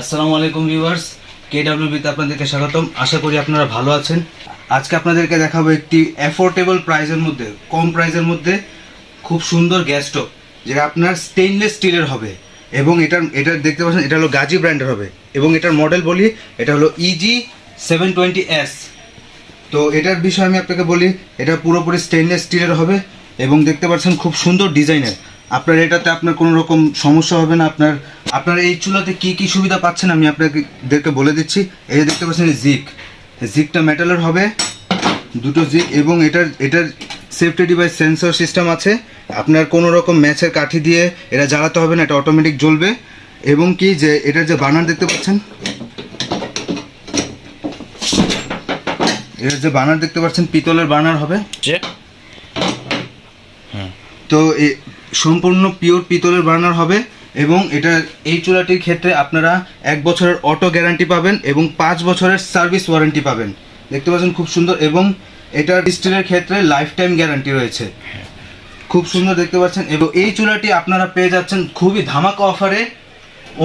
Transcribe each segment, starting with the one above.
আসসালামু আলাইকুম ভিউয়ার্স, কেডব্লিউবিতে আপনাদেরকে স্বাগতম। আশা করি আপনারা ভালো আছেন। আজকে আপনাদেরকে দেখাবো একটি অ্যাফোর্ডেবল প্রাইসের মধ্যে, কম প্রাইসের মধ্যে খুব সুন্দর গ্যাস স্টোভ, যেটা আপনার স্টেইনলেস স্টিলের হবে এবং এটার দেখতে পাচ্ছেন এটা হলো গাজি ব্র্যান্ডের হবে এবং এটার মডেল বলি, এটা হলো EG720S। তো এটার বিষয়ে আমি আপনাকে বলি, এটা পুরোপুরি স্টেইনলেস স্টিলের হবে এবং দেখতে পাচ্ছেন খুব সুন্দর ডিজাইনের। আপনার এটাতে আপনার কোনো রকম সমস্যা হবে না। আপনার এই চুলাতে কি কি সুবিধা পাচ্ছেন আমি আপনাদেরকে বলে দিচ্ছি। এই যে দেখতে পাচ্ছেন জিকটা মেটালের হবে, দুটো জিক, এবং এটার সেফটি ডিভাইস সেন্সর সিস্টেম আছে। আপনার কোনো রকম ম্যাচের কাঠি দিয়ে এটা জ্বালাতে হবে না, এটা অটোমেটিক জ্বলবে। এবং কি যে এটার যে বার্নার দেখতে পাচ্ছেন, এর যে বার্নার দেখতে পাচ্ছেন পিতলের বার্নার হবে, তো সম্পূর্ণ পিওর পিতলের বার্নার হবে। এবং এই চুলাটির ক্ষেত্রে আপনারা 1 বছরের অটো গ্যারান্টি পাবেন এবং 5 বছরের সার্ভিস ওয়ারেন্টি পাবেন। দেখতে পাচ্ছেন খুব সুন্দর, এবং এটার স্টিলের ক্ষেত্রে লাইফ টাইম গ্যারান্টি রয়েছে। খুব সুন্দর দেখতে পাচ্ছেন। এবং এই চুলাটি আপনারা পেয়ে যাচ্ছেন খুবই ধামাকা অফারে,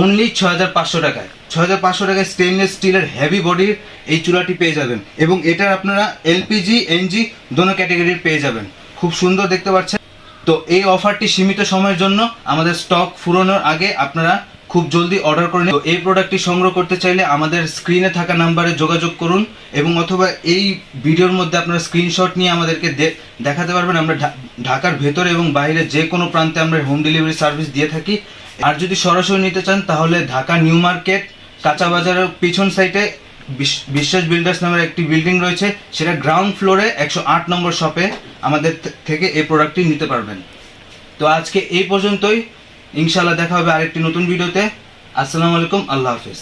অনলি 6500 টাকায়। 6500 টাকায় স্টেনলেস স্টিলের হেভি বডির এই চুলাটি পেয়ে যাবেন এবং এটার আপনারা LPG NG দোনো ক্যাটাগরির পেয়ে যাবেন। খুব সুন্দর দেখতে পাচ্ছেন। তো এই অফারটি সীমিত সময়ের জন্য, আমাদের স্টক ফুরানোর আগে আপনারা খুব জলদি অর্ডার করে নিন। তো এই প্রোডাক্টটি সংগ্রহ করতে চাইলে আমাদের স্ক্রিনে থাকা নাম্বারে যোগাযোগ করুন এবং অথবা এই ভিডিওর মধ্যে আপনারা স্ক্রিনশট নিয়ে আমাদেরকে দেখাতে পারবেন। আমরা ঢাকার ভেতরে এবং বাইরে যে কোনো প্রান্তে আমরা হোম ডেলিভারি সার্ভিস দিয়ে থাকি। আর যদি সরাসরি নিতে চান তাহলে ঢাকা নিউ মার্কেট কাঁচা বাজারের পিছন সাইডে বিশ্বাস বিল্ডার্স নামের একটি বিল্ডিং রয়েছে, সেটা গ্রাউন্ড ফ্লোরে 108 নম্বর শপে আমাদের থেকে এই প্রোডাক্টটি নিতে পারবেন। তো আজকে এই পর্যন্তই, ইনশাআল্লাহ দেখা হবে আরেকটি নতুন ভিডিওতে। আসসালামু আলাইকুম, আল্লাহ হাফেজ।